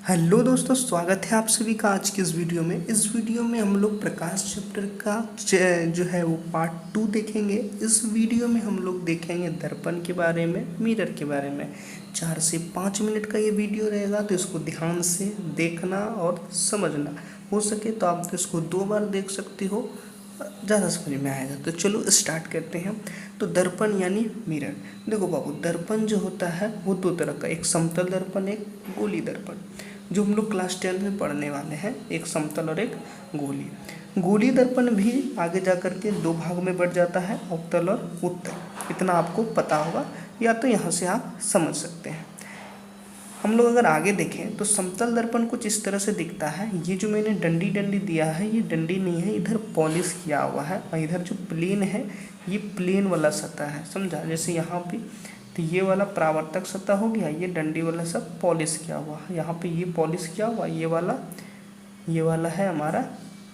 Hello दोस्तों, स्वागत है आप सभी का आज की इस वीडियो में। इस वीडियो में हम लोग प्रकाश चैप्टर का जो है वो पार्ट 2 देखेंगे। इस वीडियो में हम लोग देखेंगे दर्पण के बारे में, मिरर के बारे में। 4 से 5 मिनट का ये वीडियो रहेगा, तो इसको ध्यान से देखना और समझना। हो सके तो आप इसको 2 बार देख सकते हो, ज़्यादा समझ में आएगा। तो चलो स्टार्ट करते हैं। तो दर्पण यानी मिरर। देखो बाबू, दर्पण जो होता है वो 2 तरह का, एक समतल दर्पण, एक गोली दर्पण, जो हम लोग क्लास 10 में पढ़ने वाले हैं। एक समतल और एक गोली। गोली दर्पण भी आगे जा कर के 2 भाग में बढ़ जाता है, अवतल और उत्तल। इतना आपको पता होगा, या तो यहाँ से आप समझ सकते हैं। हम लोग अगर आगे देखें तो समतल दर्पण कुछ इस तरह से दिखता है। ये जो मैंने डंडी डंडी दिया है, ये डंडी नहीं है, इधर पॉलिश किया हुआ है, और इधर जो प्लेन है ये प्लेन वाला सतह है, समझा। जैसे यहाँ पे तो ये वाला परावर्तक सतह हो गया, ये डंडी वाला सब पॉलिश किया हुआ है। यहाँ पे ये पॉलिश किया हुआ, ये वाला है हमारा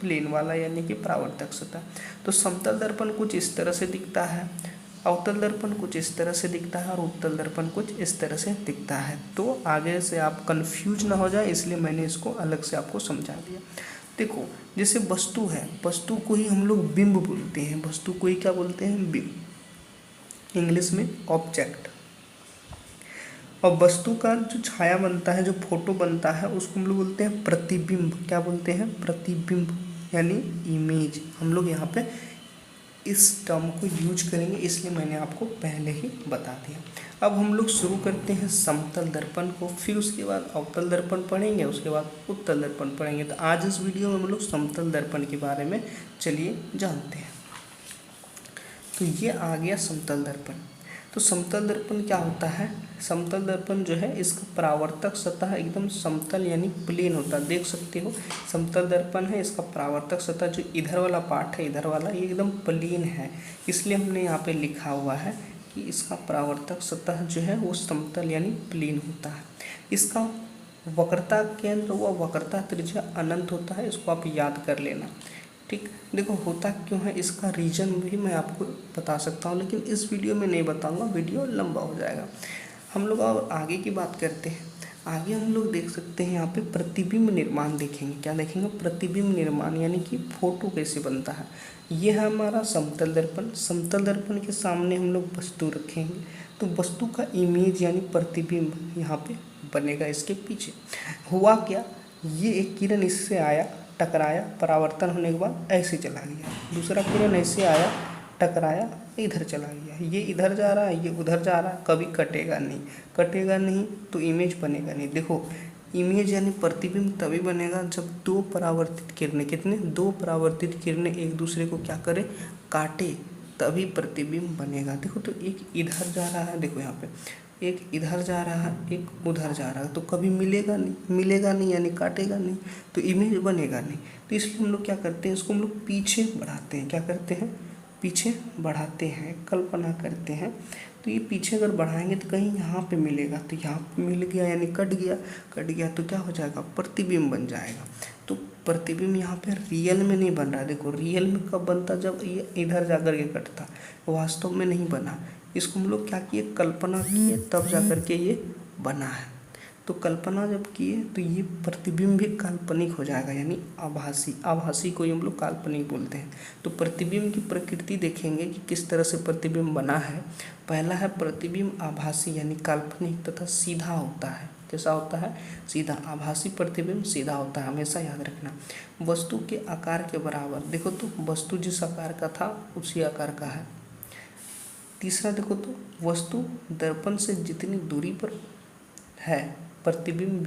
प्लेन वाला, यानी कि परावर्तक सतह। तो समतल दर्पण कुछ इस तरह से दिखता है, अवतल दर्पण कुछ इस तरह से दिखता है, और उत्तल दर्पण कुछ इस तरह से दिखता है। तो आगे से आप कंफ्यूज ना हो जाए, इसलिए मैंने इसको अलग से आपको समझा दिया। देखो, जैसे वस्तु है, वस्तु को ही हम लोग बिंब बोलते हैं। वस्तु को ही क्या बोलते हैं? बिंब, इंग्लिश में ऑब्जेक्ट। और वस्तु का जो छाया बनता है, जो फोटो बनता है, उसको हम लोग बोलते हैं प्रतिबिंब। क्या बोलते हैं? प्रतिबिंब, यानी इमेज। हम लोग यहाँ पे इस टर्म को यूज करेंगे, इसलिए मैंने आपको पहले ही बता दिया। अब हम लोग शुरू करते हैं समतल दर्पण को, फिर उसके बाद अवतल दर्पण पढ़ेंगे, उसके बाद उत्तल दर्पण पढ़ेंगे। तो आज इस वीडियो में हम लोग समतल दर्पण के बारे में चलिए जानते हैं। तो ये आ गया समतल दर्पण। तो समतल दर्पण क्या होता है? समतल दर्पण जो है, इसका परावर्तक सतह एकदम समतल यानी प्लेन होता है। देख सकते हो, समतल दर्पण है, इसका परावर्तक सतह जो इधर वाला पार्ट है, इधर वाला, ये एकदम प्लेन है। इसलिए हमने यहाँ पे लिखा हुआ है कि इसका परावर्तक सतह जो है वो समतल यानी प्लेन होता है। इसका वक्रता केंद्र व वक्रता त्रिज्या अनंत होता है, इसको आप याद कर लेना। ठीक, देखो होता क्यों है, इसका रीजन भी मैं आपको बता सकता हूँ, लेकिन इस वीडियो में नहीं बताऊँगा, वीडियो लंबा हो जाएगा। हम लोग अब आगे की बात करते हैं। आगे हम लोग देख सकते हैं, यहाँ पे प्रतिबिंब निर्माण देखेंगे। क्या देखेंगे? प्रतिबिंब निर्माण, यानी कि फोटो कैसे बनता है। ये है हमारा समतल दर्पण। समतल दर्पण के सामने हम लोग वस्तु रखेंगे, तो वस्तु का इमेज यानी प्रतिबिंब यहाँ पे बनेगा। इसके पीछे हुआ क्या, ये एक किरण इससे आया, टकराया, परावर्तन होने के बाद ऐसे चला गया। दूसरा किरण ऐसे आया, टकराया, इधर चला गया। ये इधर जा रहा है, ये उधर जा रहा है, कभी कटेगा नहीं। कटेगा नहीं तो इमेज बनेगा नहीं। देखो, इमेज यानी प्रतिबिंब तभी बनेगा जब 2 परावर्तित किरणें, कितने? 2 परावर्तित किरणें एक दूसरे को क्या करे? काटे, तभी प्रतिबिंब बनेगा। देखो, तो एक इधर जा रहा है, देखो यहाँ पे एक इधर जा रहा है, एक उधर जा रहा है, तो कभी मिलेगा नहीं, मिलेगा नहीं यानी काटेगा नहीं, तो इमेज बनेगा नहीं। तो इसलिए हम लोग क्या करते हैं, इसको हम लोग पीछे बढ़ाते हैं। क्या करते हैं? पीछे बढ़ाते हैं, कल्पना करते हैं। तो ये पीछे अगर बढ़ाएंगे तो कहीं यहाँ पे मिलेगा, तो यहाँ पे मिल गया यानी कट गया, कट गया तो क्या हो जाएगा? प्रतिबिंब बन जाएगा। तो प्रतिबिंब यहाँ पे रियल में नहीं बन रहा है। देखो, रियल में कब बनता? जब ये इधर जाकर के कटता, वास्तव में नहीं बना। इसको हम लोग क्या किए? कल्पना किए, तब जाकर के ये बना है। तो कल्पना जब किए तो ये प्रतिबिंब भी काल्पनिक हो जाएगा, यानी आभासी। आभासी को ही हम लोग काल्पनिक बोलते हैं। तो प्रतिबिंब की प्रकृति देखेंगे कि किस तरह से प्रतिबिंब बना है। पहला है प्रतिबिंब आभासी यानी काल्पनिक तथा सीधा होता है। कैसा होता है? सीधा। आभासी प्रतिबिंब सीधा होता है, हमेशा याद रखना। वस्तु के आकार के बराबर। देखो, तो वस्तु जिस आकार का था उसी आकार का है। तीसरा देखो, तो वस्तु दर्पण से जितनी दूरी पर है, प्रतिबिंब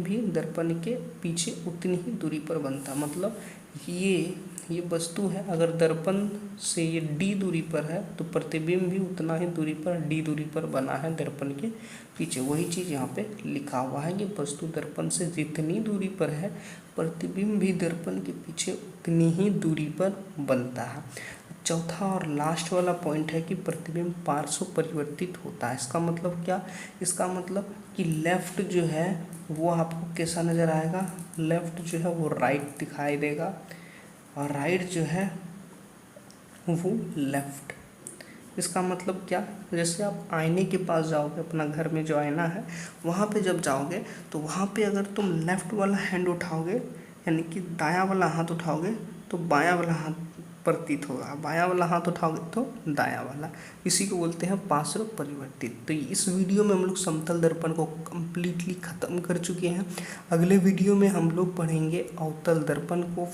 भी दर्पण के पीछे उतनी ही दूरी पर बनता। मतलब ये वस्तु है, अगर दर्पण से ये d दूरी पर है तो प्रतिबिंब भी उतना ही दूरी पर, d दूरी पर बना है दर्पण के पीछे। वही चीज़ यहाँ पे लिखा हुआ है कि वस्तु दर्पण से जितनी दूरी पर है, प्रतिबिंब भी दर्पण के पीछे उतनी ही दूरी पर बनता है। चौथा और लास्ट वाला पॉइंट है कि प्रतिबिंब पार्श्व परिवर्तित होता है। इसका मतलब क्या? इसका मतलब कि लेफ्ट जो है वो आपको कैसा नज़र आएगा? लेफ्ट जो है वो राइट दिखाई देगा, और राइट जो है वो लेफ्ट। इसका मतलब क्या, जैसे आप आईने के पास जाओगे, अपना घर में जो आईना है वहाँ पे जब जाओगे तो वहाँ पे अगर तुम लेफ़्ट वाला हैंड उठाओगे, यानी कि दायां वाला हाथ उठाओगे तो बायां वाला हाथ प्रतीत होगा, बायां वाला हाथ उठाओगे तो दायां वाला। इसी को बोलते हैं पार्श्व परिवर्तित। तो इस वीडियो में हम लोग समतल दर्पण को कम्प्लीटली ख़त्म कर चुके हैं। अगले वीडियो में हम लोग पढ़ेंगे अवतल दर्पण को।